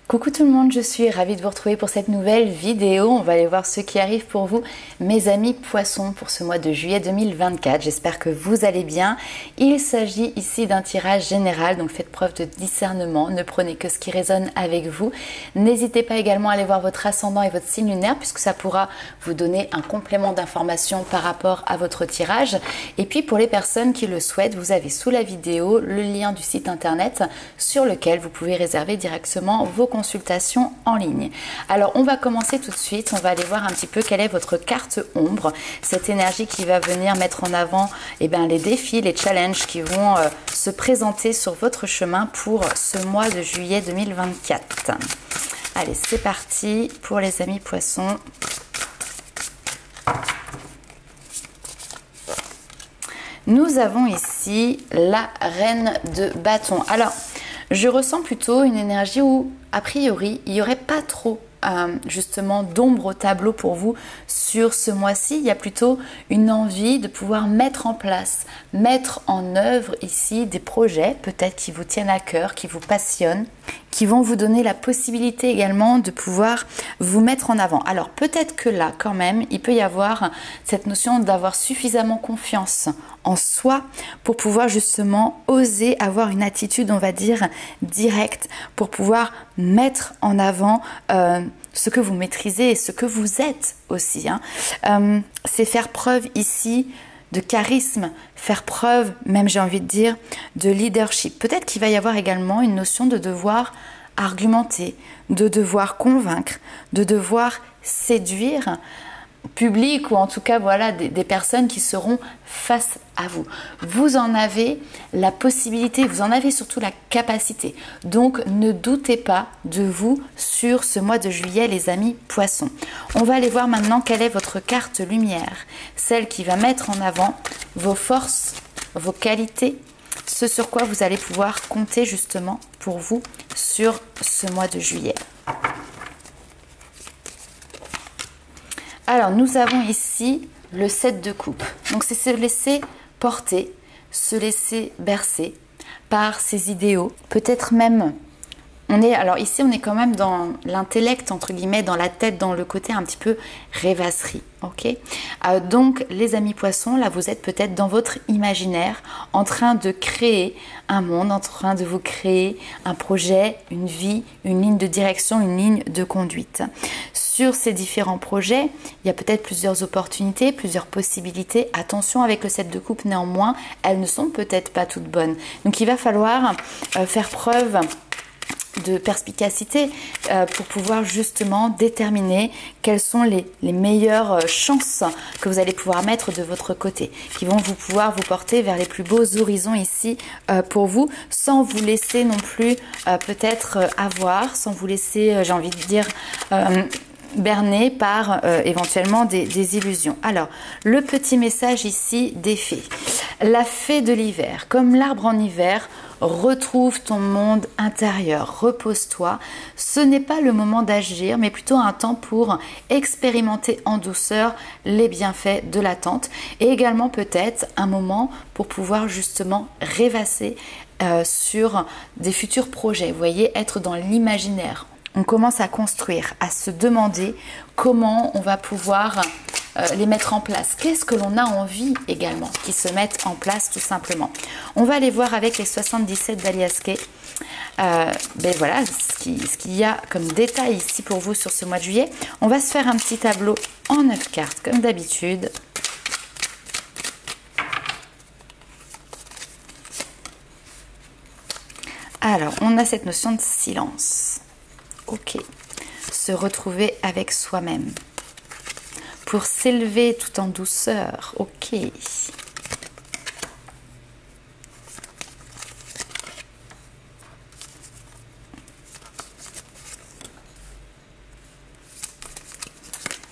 Coucou tout le monde, je suis ravie de vous retrouver pour cette nouvelle vidéo. On va aller voir ce qui arrive pour vous, mes amis poissons, pour ce mois de juillet 2024. J'espère que vous allez bien. Il s'agit ici d'un tirage général, donc faites preuve de discernement. Ne prenez que ce qui résonne avec vous. N'hésitez pas également à aller voir votre ascendant et votre signe lunaire, puisque ça pourra vous donner un complément d'information par rapport à votre tirage. Et puis pour les personnes qui le souhaitent, vous avez sous la vidéo le lien du site internet sur lequel vous pouvez réserver directement vos consultation en ligne. Alors on va commencer tout de suite, on va aller voir un petit peu quelle est votre carte ombre, cette énergie qui va venir mettre en avant les défis, les challenges qui vont se présenter sur votre chemin pour ce mois de juillet 2024. Allez, c'est parti pour les amis poissons. Nous avons ici la reine de bâton. Alors, je ressens plutôt une énergie où, a priori, il n'y aurait pas trop justement d'ombre au tableau pour vous sur ce mois-ci. Il y a plutôt une envie de pouvoir mettre en place, mettre en œuvre ici des projets peut-être qui vous tiennent à cœur, qui vous passionnent, qui vont vous donner la possibilité également de pouvoir vous mettre en avant. Alors peut-être que là quand même il peut y avoir cette notion d'avoir suffisamment confiance en soi pour pouvoir justement oser avoir une attitude, on va dire, directe, pour pouvoir mettre en avant ce que vous maîtrisez et ce que vous êtes aussi. C'est faire preuve ici de charisme, faire preuve, même j'ai envie de dire, de leadership. Peut-être qu'il va y avoir également une notion de devoir argumenter, de devoir convaincre, de devoir séduire public ou en tout cas voilà des personnes qui seront face à vous. Vous en avez la possibilité, vous en avez surtout la capacité. Donc ne doutez pas de vous sur ce mois de juillet les amis poissons. On va aller voir maintenant quelle est votre carte lumière, celle qui va mettre en avant vos forces, vos qualités, ce sur quoi vous allez pouvoir compter justement pour vous sur ce mois de juillet. Alors, nous avons ici le 7 de coupe. Donc, c'est se laisser porter, se laisser bercer par ses idéaux. Peut-être même, alors ici, on est quand même dans l'intellect, entre guillemets, dans la tête, dans le côté un petit peu rêvasserie. Ok, donc, les amis poissons, là, vous êtes peut-être dans votre imaginaire, en train de créer un monde, en train de vous créer un projet, une vie, une ligne de direction, une ligne de conduite. Sur ces différents projets, il y a peut-être plusieurs opportunités, plusieurs possibilités. Attention avec le 7 de coupe, néanmoins, elles ne sont peut-être pas toutes bonnes. Donc, il va falloir faire preuve de perspicacité pour pouvoir justement déterminer quelles sont les meilleures chances que vous allez pouvoir mettre de votre côté, qui vont pouvoir vous porter vers les plus beaux horizons ici pour vous, sans vous laisser non plus peut-être avoir, sans vous laisser, j'ai envie de dire, berné par éventuellement des illusions. Alors, le petit message ici des fées. La fée de l'hiver, comme l'arbre en hiver, retrouve ton monde intérieur, repose-toi. Ce n'est pas le moment d'agir, mais plutôt un temps pour expérimenter en douceur les bienfaits de l'attente et également peut-être un moment pour pouvoir justement rêvasser sur des futurs projets. Vous voyez, être dans l'imaginaire. On commence à construire, à se demander comment on va pouvoir les mettre en place. Qu'est-ce que l'on a envie également qui se mettent en place tout simplement. On va aller voir avec les 77 d'Alias Kay. Voilà ce qu'il y a comme détail ici pour vous sur ce mois de juillet. On va se faire un petit tableau en 9 cartes comme d'habitude. Alors, on a cette notion de silence. Ok, se retrouver avec soi-même pour s'élever tout en douceur. Ok.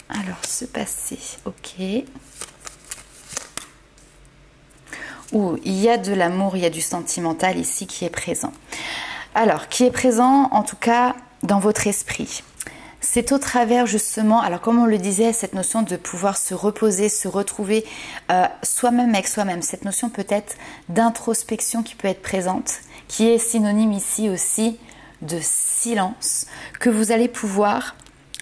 Alors, se passer. Ok. Ouh, il y a de l'amour, il y a du sentimental ici qui est présent. Alors, qui est présent en tout cas dans votre esprit. C'est au travers justement, alors comme on le disait, cette notion de pouvoir se reposer, se retrouver soi-même avec soi-même, cette notion peut-être d'introspection qui peut être présente, qui est synonyme ici aussi de silence que vous allez pouvoir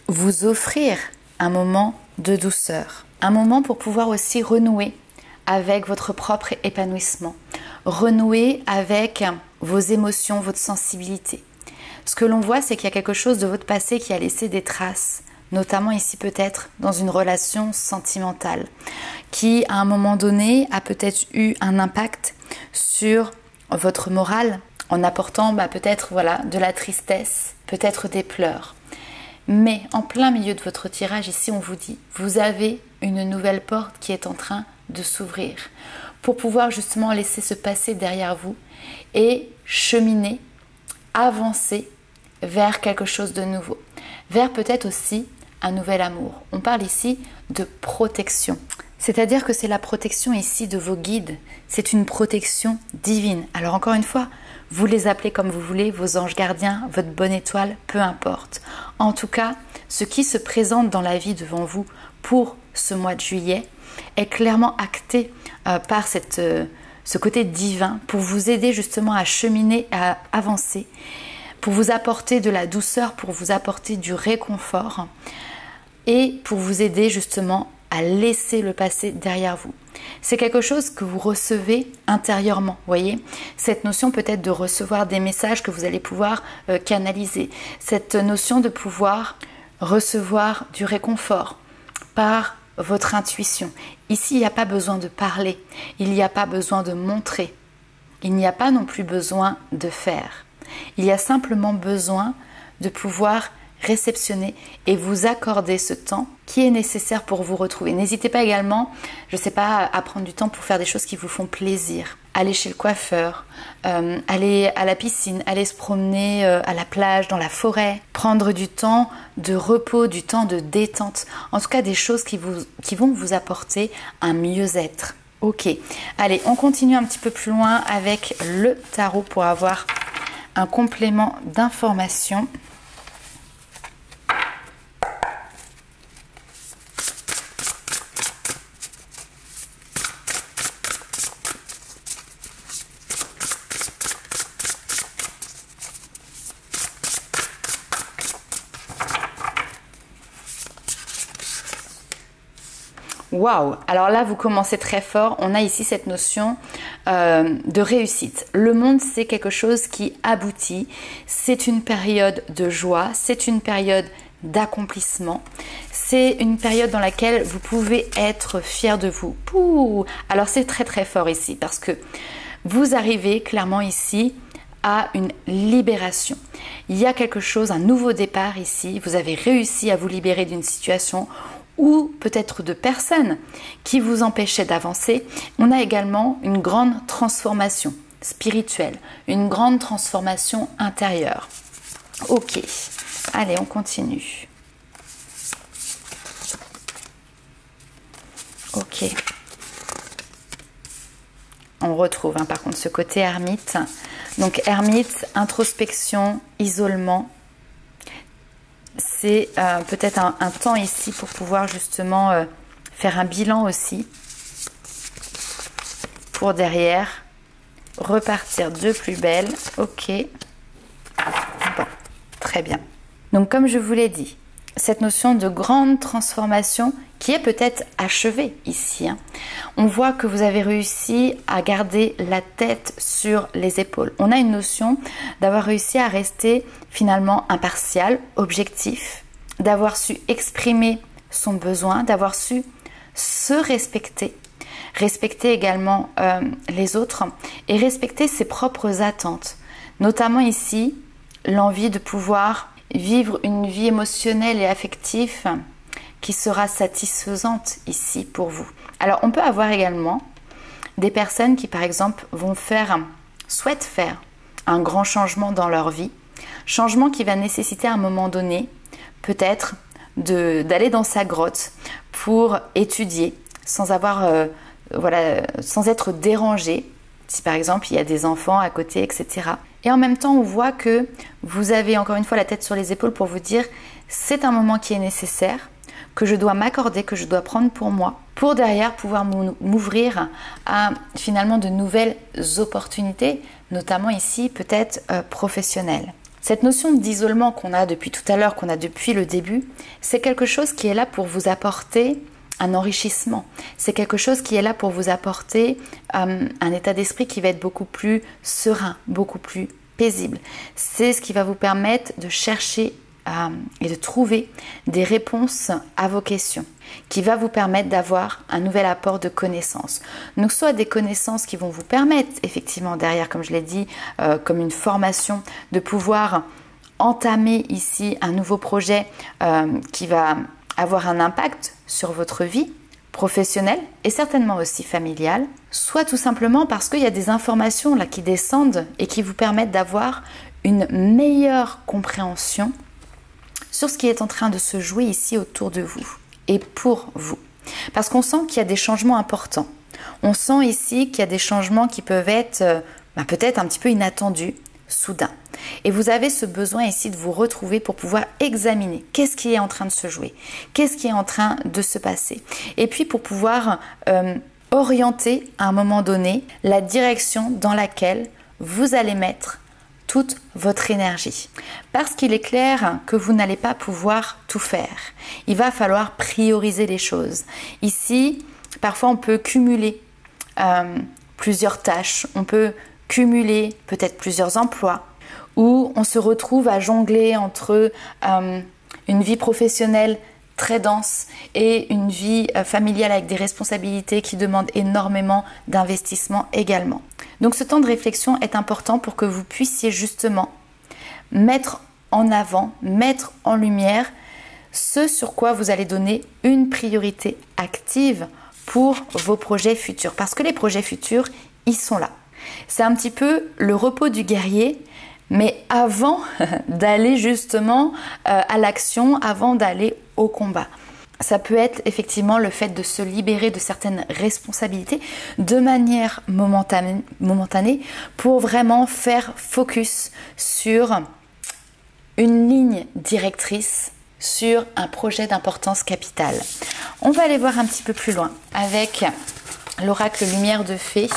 vous offrir un moment de douceur. Un moment pour pouvoir aussi renouer avec votre propre épanouissement, renouer avec vos émotions, votre sensibilité. Ce que l'on voit, c'est qu'il y a quelque chose de votre passé qui a laissé des traces, notamment ici peut-être dans une relation sentimentale, qui à un moment donné a peut-être eu un impact sur votre morale, en apportant peut-être de la tristesse, peut-être des pleurs. Mais en plein milieu de votre tirage, ici on vous dit, vous avez une nouvelle porte qui est en train de s'ouvrir pour pouvoir justement laisser ce passé derrière vous et cheminer, avancer vers quelque chose de nouveau, vers peut-être aussi un nouvel amour. On parle ici de protection, c'est-à-dire que c'est la protection ici de vos guides, c'est une protection divine. Alors encore une fois, vous les appelez comme vous voulez, vos anges gardiens, votre bonne étoile, peu importe. En tout cas, ce qui se présente dans la vie devant vous pour ce mois de juillet est clairement acté par ce côté divin pour vous aider justement à cheminer, à avancer, pour vous apporter de la douceur, pour vous apporter du réconfort et pour vous aider justement à laisser le passé derrière vous. C'est quelque chose que vous recevez intérieurement, voyez, cette notion peut-être de recevoir des messages que vous allez pouvoir canaliser, cette notion de pouvoir recevoir du réconfort par votre intuition. Ici, il n'y a pas besoin de parler, il n'y a pas besoin de montrer, il n'y a pas non plus besoin de faire. Il y a simplement besoin de pouvoir réceptionner et vous accorder ce temps qui est nécessaire pour vous retrouver. N'hésitez pas également, je ne sais pas, à prendre du temps pour faire des choses qui vous font plaisir. Aller chez le coiffeur, aller à la piscine, aller se promener à la plage, dans la forêt, prendre du temps de repos, du temps de détente. En tout cas, des choses qui vont vous apporter un mieux-être. Ok, allez, on continue un petit peu plus loin avec le tarot pour avoir un complément d'information. Waouh! Alors là, vous commencez très fort. On a ici cette notion de réussite. Le monde, c'est quelque chose qui aboutit. C'est une période de joie. C'est une période d'accomplissement. C'est une période dans laquelle vous pouvez être fier de vous. Pouh. Alors c'est très très fort ici parce que vous arrivez clairement ici à une libération. Il y a quelque chose, un nouveau départ ici. Vous avez réussi à vous libérer d'une situation ou peut-être de personnes qui vous empêchaient d'avancer. On a également une grande transformation spirituelle, une grande transformation intérieure. Ok, allez, on continue. Ok. On retrouve par contre ce côté ermite. Donc ermite, introspection, isolement. C'est peut-être un temps ici pour pouvoir justement faire un bilan aussi. Pour derrière repartir de plus belle. Ok. Bon, très bien. Donc comme je vous l'ai dit, cette notion de grande transformation qui est peut-être achevée ici. On voit que vous avez réussi à garder la tête sur les épaules. On a une notion d'avoir réussi à rester finalement impartial, objectif, d'avoir su exprimer son besoin, d'avoir su se respecter, respecter également les autres et respecter ses propres attentes. Notamment ici, l'envie de pouvoir vivre une vie émotionnelle et affective qui sera satisfaisante ici pour vous. Alors on peut avoir également des personnes qui par exemple souhaitent faire un grand changement dans leur vie, changement qui va nécessiter à un moment donné peut-être d'aller dans sa grotte pour étudier sans avoir sans être dérangé, si par exemple il y a des enfants à côté, etc. Et en même temps, on voit que vous avez encore une fois la tête sur les épaules pour vous dire c'est un moment qui est nécessaire, que je dois m'accorder, que je dois prendre pour moi, pour derrière pouvoir m'ouvrir à finalement de nouvelles opportunités, notamment ici peut-être professionnelles. Cette notion d'isolement qu'on a depuis tout à l'heure, qu'on a depuis le début, c'est quelque chose qui est là pour vous apporter un enrichissement. C'est quelque chose qui est là pour vous apporter un état d'esprit qui va être beaucoup plus serein, beaucoup plus paisible. C'est ce qui va vous permettre de chercher et de trouver des réponses à vos questions, qui va vous permettre d'avoir un nouvel apport de connaissances. Donc soit des connaissances qui vont vous permettre effectivement derrière, comme je l'ai dit, comme une formation, de pouvoir entamer ici un nouveau projet qui va avoir un impact sur votre vie professionnelle et certainement aussi familiale, soit tout simplement parce qu'il y a des informations là qui descendent et qui vous permettent d'avoir une meilleure compréhension sur ce qui est en train de se jouer ici autour de vous et pour vous. Parce qu'on sent qu'il y a des changements importants. On sent ici qu'il y a des changements qui peuvent être peut-être un petit peu inattendus, soudains. Et vous avez ce besoin ici de vous retrouver pour pouvoir examiner qu'est-ce qui est en train de se jouer, qu'est-ce qui est en train de se passer. Et puis pour pouvoir orienter à un moment donné la direction dans laquelle vous allez mettre toute votre énergie. Parce qu'il est clair que vous n'allez pas pouvoir tout faire. Il va falloir prioriser les choses. Ici, parfois on peut cumuler plusieurs tâches, on peut cumuler peut-être plusieurs emplois, où on se retrouve à jongler entre une vie professionnelle très dense et une vie familiale avec des responsabilités qui demandent énormément d'investissement également. Donc ce temps de réflexion est important pour que vous puissiez justement mettre en avant, mettre en lumière ce sur quoi vous allez donner une priorité active pour vos projets futurs. Parce que les projets futurs, ils sont là. C'est un petit peu le repos du guerrier, mais avant d'aller justement à l'action, avant d'aller au combat. Ça peut être effectivement le fait de se libérer de certaines responsabilités de manière momentanée pour vraiment faire focus sur une ligne directrice, sur un projet d'importance capitale. On va aller voir un petit peu plus loin avec l'oracle Lumière de Fée.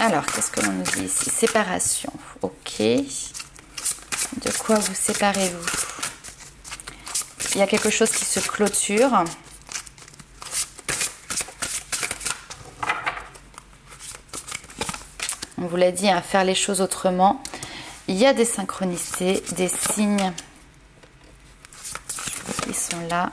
Alors, qu'est-ce que l'on nous dit ici? Séparation. Ok. De quoi vous séparez-vous? Il y a quelque chose qui se clôture. On vous l'a dit, hein, faire les choses autrement. Il y a des synchronicités, des signes qui sont là.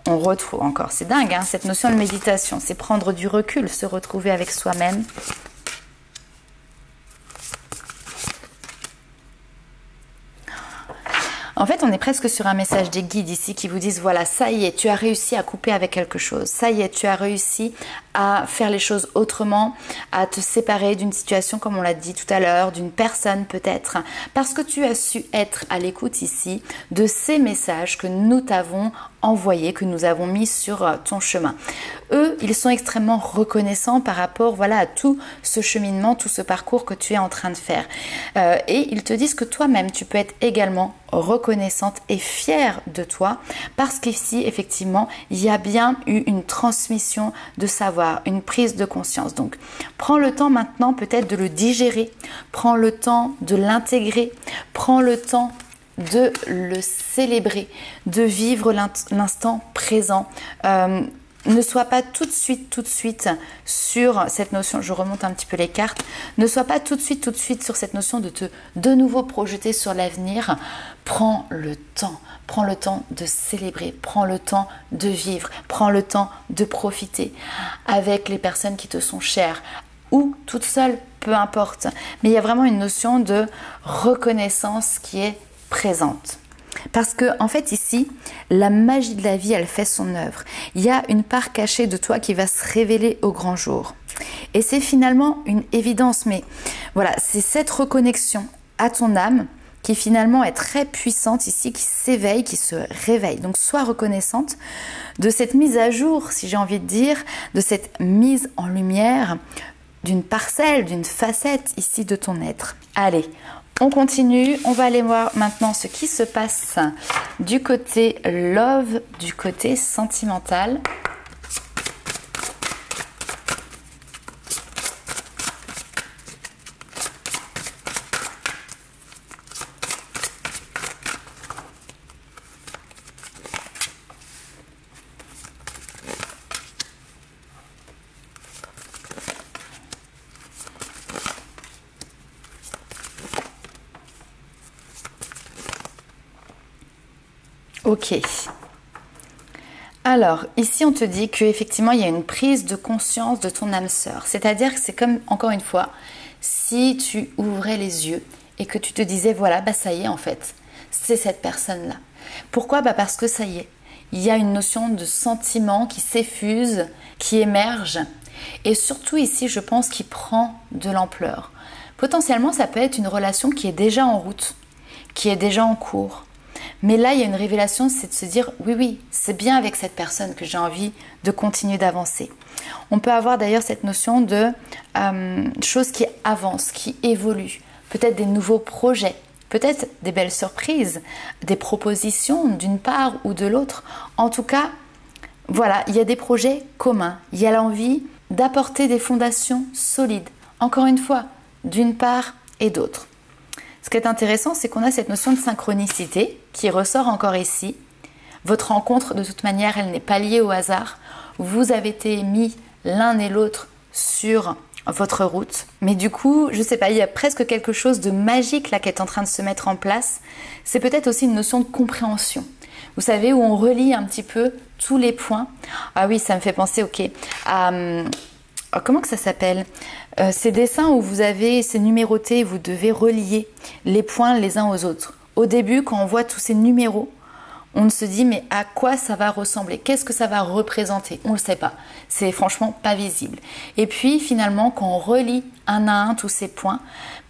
On retrouve encore, c'est dingue, hein, cette notion de méditation, c'est prendre du recul, se retrouver avec soi-même. En fait, on est presque sur un message des guides ici qui vous disent, voilà, ça y est, tu as réussi à couper avec quelque chose. Ça y est, tu as réussi à faire les choses autrement, à te séparer d'une situation, comme on l'a dit tout à l'heure, d'une personne peut-être, parce que tu as su être à l'écoute ici de ces messages que nous t'avons envoyés, que nous avons mis sur ton chemin. Eux, ils sont extrêmement reconnaissants par rapport, voilà, à tout ce cheminement, tout ce parcours que tu es en train de faire. Et ils te disent que toi-même, tu peux être également reconnaissante et fière de toi parce qu'ici, effectivement, il y a bien eu une transmission de savoir, une prise de conscience. Donc, prends le temps maintenant peut-être de le digérer, prends le temps de l'intégrer, prends le temps de le célébrer, de vivre l'instant présent. Ne sois pas tout de suite sur cette notion, je remonte un petit peu les cartes, ne sois pas tout de suite sur cette notion de te de nouveau projeter sur l'avenir. Prends le temps de célébrer, prends le temps de vivre, prends le temps de profiter avec les personnes qui te sont chères ou toute seule, peu importe. Mais il y a vraiment une notion de reconnaissance qui est présente. Parce que en fait ici, la magie de la vie, elle fait son œuvre. Il y a une part cachée de toi qui va se révéler au grand jour. Et c'est finalement une évidence, mais voilà, c'est cette reconnexion à ton âme qui finalement est très puissante ici, qui s'éveille, qui se réveille. Donc sois reconnaissante de cette mise à jour, si j'ai envie de dire, de cette mise en lumière d'une parcelle, d'une facette ici de ton être. Allez, On continue, on va aller voir maintenant ce qui se passe du côté love, du côté sentimental. Ok. Alors, ici, on te dit qu'effectivement, il y a une prise de conscience de ton âme sœur. C'est-à-dire que c'est comme, encore une fois, si tu ouvrais les yeux et que tu te disais, voilà, bah ça y est, en fait, c'est cette personne-là. Pourquoi? Bah parce que ça y est, il y a une notion de sentiment qui s'effuse, qui émerge. Et surtout ici, je pense qu'il prend de l'ampleur. Potentiellement, ça peut être une relation qui est déjà en route, qui est déjà en cours. Mais là, il y a une révélation, c'est de se dire, oui, c'est bien avec cette personne que j'ai envie de continuer d'avancer. On peut avoir d'ailleurs cette notion de choses qui avancent, qui évoluent, peut-être des nouveaux projets, peut-être des belles surprises, des propositions d'une part ou de l'autre. En tout cas, voilà, il y a des projets communs, il y a l'envie d'apporter des fondations solides, encore une fois, d'une part et d'autre. Ce qui est intéressant, c'est qu'on a cette notion de synchronicité qui ressort encore ici. Votre rencontre, de toute manière, elle n'est pas liée au hasard. Vous avez été mis l'un et l'autre sur votre route. Mais du coup, je ne sais pas, il y a presque quelque chose de magique là qui est en train de se mettre en place. C'est peut-être aussi une notion de compréhension. Vous savez, où on relie un petit peu tous les points. Ah oui, ça me fait penser, ok, à... comment que ça s'appelle? Ces dessins où vous avez, c'est numéroté, vous devez relier les points les uns aux autres. Au début, quand on voit tous ces numéros, on se dit mais à quoi ça va ressembler? Qu'est-ce que ça va représenter? On ne le sait pas. C'est franchement pas visible. Et puis finalement, quand on relie un à un tous ces points,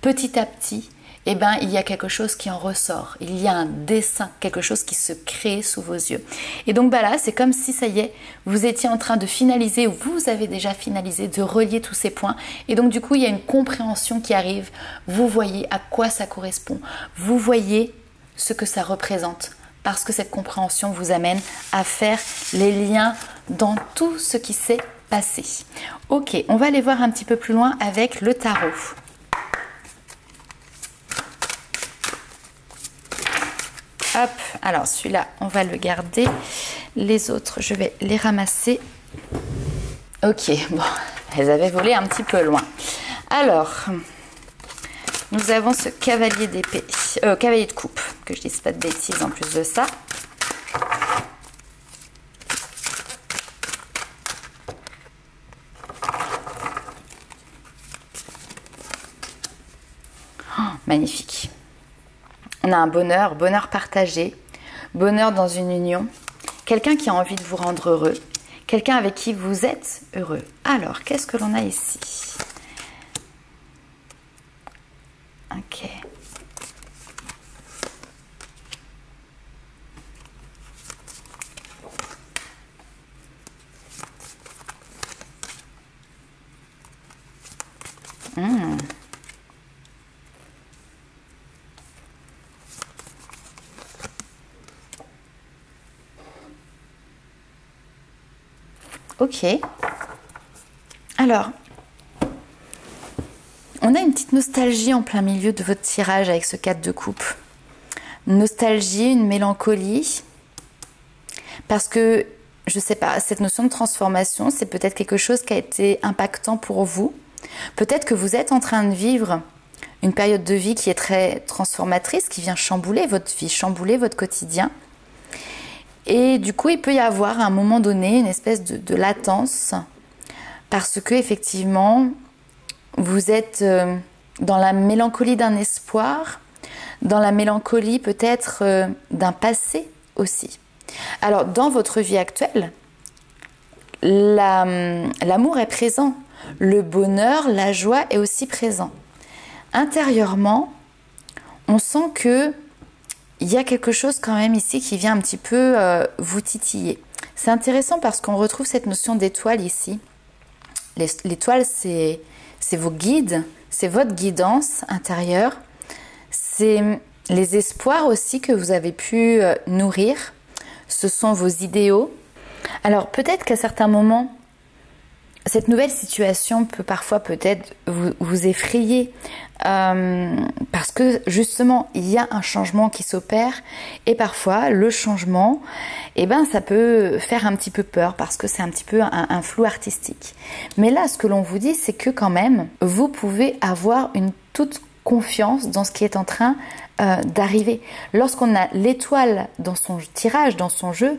petit à petit, eh ben, il y a quelque chose qui en ressort. Il y a un dessin, quelque chose qui se crée sous vos yeux. Et donc bah là, c'est comme si ça y est, vous étiez en train de finaliser, ou vous avez déjà finalisé, de relier tous ces points. Et donc du coup, il y a une compréhension qui arrive. Vous voyez à quoi ça correspond. Vous voyez ce que ça représente. Parce que cette compréhension vous amène à faire les liens dans tout ce qui s'est passé. Ok, on va aller voir un petit peu plus loin avec le tarot. Hop, alors celui-là, on va le garder. Les autres, je vais les ramasser. Ok, bon, elles avaient volé un petit peu loin. Alors, nous avons ce cavalier d'épée, cavalier de coupe, que je ne dise pas de bêtises en plus de ça. Oh, magnifique. On a un bonheur, bonheur partagé, bonheur dans une union, quelqu'un qui a envie de vous rendre heureux, quelqu'un avec qui vous êtes heureux. Alors, qu'est-ce que l'on a ici? Ok. Ok. Alors, on a une petite nostalgie en plein milieu de votre tirage avec ce 4 de coupe. Une nostalgie, une mélancolie. Parce que, je ne sais pas, cette notion de transformation, c'est peut-être quelque chose qui a été impactant pour vous. Peut-être que vous êtes en train de vivre une période de vie qui est très transformatrice, qui vient chambouler votre vie, chambouler votre quotidien. Et du coup, il peut y avoir à un moment donné une espèce de latence parce que effectivement, vous êtes dans la mélancolie d'un espoir, dans la mélancolie peut-être d'un passé aussi. Alors, dans votre vie actuelle, l'amour est présent, le bonheur, la joie est aussi présent. Intérieurement, on sent que il y a quelque chose quand même ici qui vient un petit peu vous titiller. C'est intéressant parce qu'on retrouve cette notion d'étoile ici. L'étoile, c'est vos guides, c'est votre guidance intérieure. c'est les espoirs aussi que vous avez pu nourrir. Ce sont vos idéaux. Alors peut-être qu'à certains moments, cette nouvelle situation peut parfois peut-être vous effrayer parce que justement il y a un changement qui s'opère et parfois le changement, eh ben, ça peut faire un petit peu peur parce que c'est un petit peu un flou artistique. Mais là, ce que l'on vous dit, c'est que quand même, vous pouvez avoir une toute confiance dans ce qui est en train d'arriver. Lorsqu'on a l'étoile dans son tirage, dans son jeu,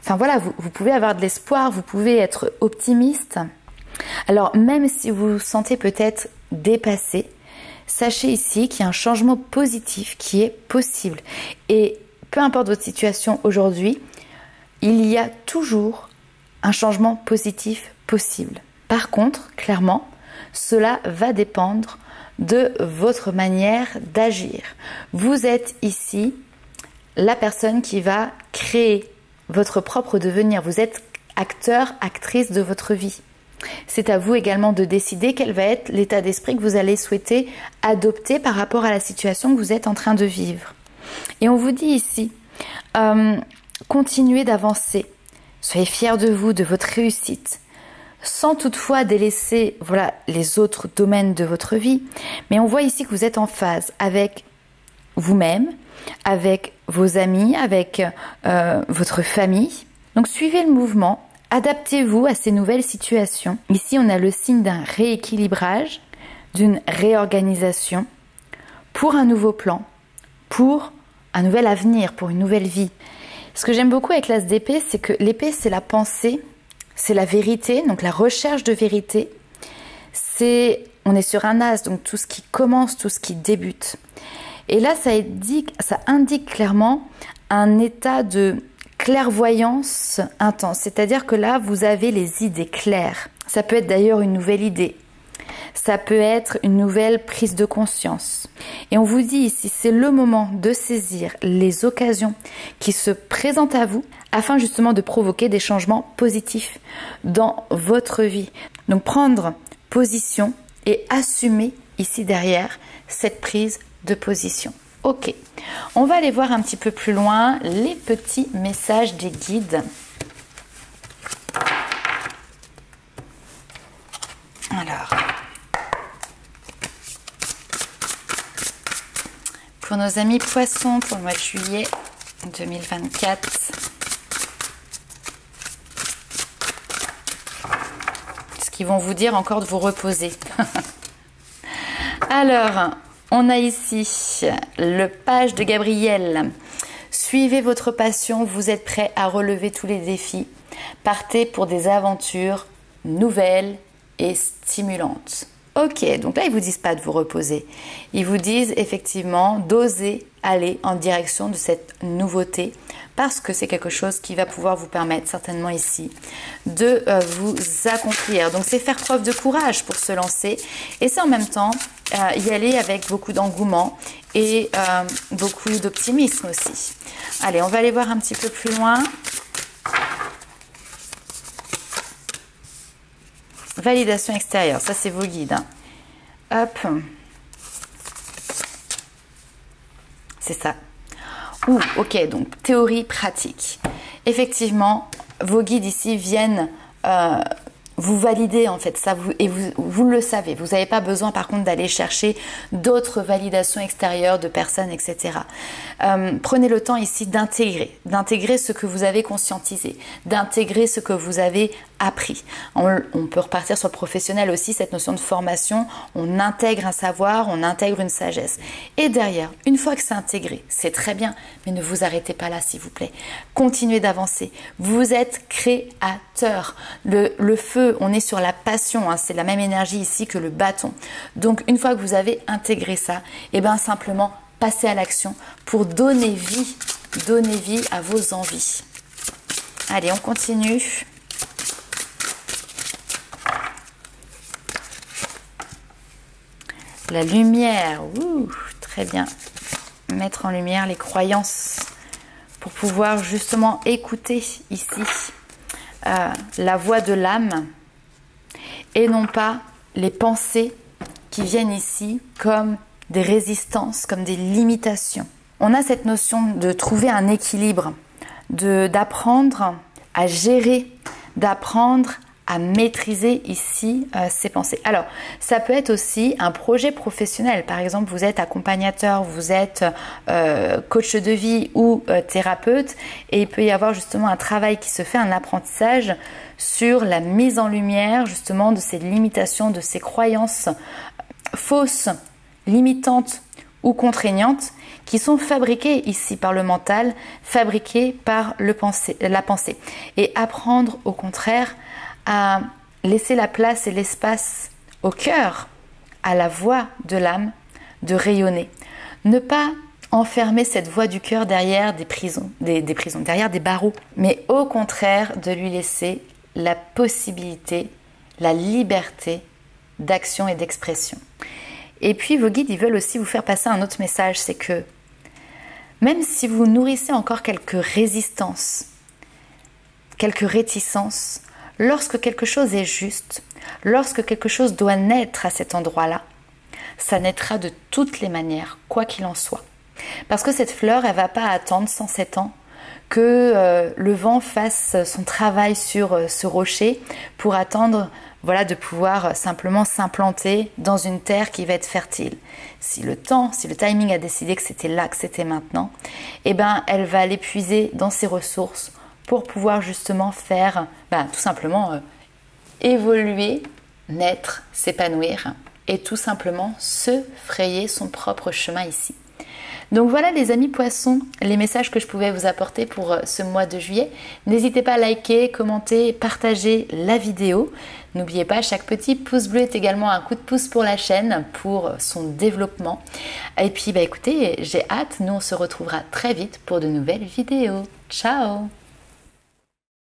enfin voilà, vous pouvez avoir de l'espoir, vous pouvez être optimiste. Alors même si vous vous sentez peut-être dépassé, sachez ici qu'il y a un changement positif qui est possible. Et peu importe votre situation aujourd'hui, il y a toujours un changement positif possible. Par contre, clairement, cela va dépendre de votre manière d'agir. Vous êtes ici la personne qui va créer votre propre devenir. Vous êtes acteur, actrice de votre vie. C'est à vous également de décider quel va être l'état d'esprit que vous allez souhaiter adopter par rapport à la situation que vous êtes en train de vivre. Et on vous dit ici, continuez d'avancer. Soyez fiers de vous, de votre réussite, sans toutefois délaisser voilà, les autres domaines de votre vie. Mais on voit ici que vous êtes en phase avec vous-même, avec vos amis, avec votre famille. Donc suivez le mouvement. Adaptez-vous à ces nouvelles situations. Ici, on a le signe d'un rééquilibrage, d'une réorganisation pour un nouveau plan, pour un nouvel avenir, pour une nouvelle vie. Ce que j'aime beaucoup avec l'as d'épée, c'est que l'épée, c'est la pensée, c'est la vérité, donc la recherche de vérité. On est sur un as, donc tout ce qui commence, tout ce qui débute. Et là, ça indique clairement un état de clairvoyance intense, c'est-à-dire que là, vous avez les idées claires. Ça peut être d'ailleurs une nouvelle idée. Ça peut être une nouvelle prise de conscience. Et on vous dit ici, c'est le moment de saisir les occasions qui se présentent à vous afin justement de provoquer des changements positifs dans votre vie. Donc prendre position et assumer ici derrière cette prise de position. Ok, on va aller voir un petit peu plus loin les petits messages des guides. Alors, pour nos amis poissons, pour le mois de juillet 2024, ce qu'ils vont vous dire encore de vous reposer. Alors, on a ici le page de Gabriel. Suivez votre passion, vous êtes prêt à relever tous les défis. Partez pour des aventures nouvelles et stimulantes. Ok, donc là, ils ne vous disent pas de vous reposer. Ils vous disent effectivement d'oser aller en direction de cette nouveauté parce que c'est quelque chose qui va pouvoir vous permettre certainement ici de vous accomplir. Donc, c'est faire preuve de courage pour se lancer et c'est en même temps y aller avec beaucoup d'engouement et beaucoup d'optimisme aussi. Allez, on va aller voir un petit peu plus loin. Validation extérieure, ça c'est vos guides. Hein. Hop. C'est ça. Ouh, ok, donc théorie pratique. Effectivement, vos guides ici viennent vous valider en fait ça, vous le savez. Vous n'avez pas besoin par contre d'aller chercher d'autres validations extérieures de personnes, etc. Prenez le temps ici d'intégrer ce que vous avez conscientisé, d'intégrer ce que vous avez appris. On peut repartir sur le professionnel aussi, cette notion de formation. On intègre un savoir, on intègre une sagesse. Et derrière, une fois que c'est intégré, c'est très bien, mais ne vous arrêtez pas là s'il vous plaît. Continuez d'avancer. Vous êtes créateur. Le feu, on est sur la passion, hein, c'est la même énergie ici que le bâton. Donc une fois que vous avez intégré ça, et bien simplement passez à l'action pour donner vie à vos envies. Allez, on continue. La lumière, ouh, très bien. Mettre en lumière les croyances pour pouvoir justement écouter ici la voix de l'âme et non pas les pensées qui viennent ici comme des résistances, comme des limitations. On a cette notion de trouver un équilibre, d'apprendre à gérer, d'apprendre à maîtriser ici ses pensées. Alors, ça peut être aussi un projet professionnel. Par exemple, vous êtes accompagnateur, vous êtes coach de vie ou thérapeute, et il peut y avoir justement un travail qui se fait, un apprentissage sur la mise en lumière justement de ces limitations, de ces croyances fausses, limitantes ou contraignantes qui sont fabriquées ici par le mental, fabriquées par la pensée. Et apprendre au contraire à laisser la place et l'espace au cœur, à la voix de l'âme, de rayonner. Ne pas enfermer cette voix du cœur derrière des prisons, derrière des barreaux, mais au contraire de lui laisser la possibilité, la liberté d'action et d'expression. Et puis vos guides, ils veulent aussi vous faire passer un autre message, c'est que même si vous nourrissez encore quelques résistances, quelques réticences, lorsque quelque chose est juste, lorsque quelque chose doit naître à cet endroit-là, ça naîtra de toutes les manières, quoi qu'il en soit. Parce que cette fleur, elle ne va pas attendre 107 ans que le vent fasse son travail sur ce rocher pour attendre de pouvoir simplement s'implanter dans une terre qui va être fertile. Si le timing a décidé que c'était là, que c'était maintenant, eh ben, elle va aller puiser dans ses ressources pour pouvoir justement faire, tout simplement évoluer, naître, s'épanouir et tout simplement se frayer son propre chemin ici. Donc voilà les amis poissons, les messages que je pouvais vous apporter pour ce mois de juillet. N'hésitez pas à liker, commenter, partager la vidéo. N'oubliez pas, chaque petit pouce bleu est également un coup de pouce pour la chaîne, pour son développement. Et puis écoutez, j'ai hâte, nous on se retrouvera très vite pour de nouvelles vidéos. Ciao!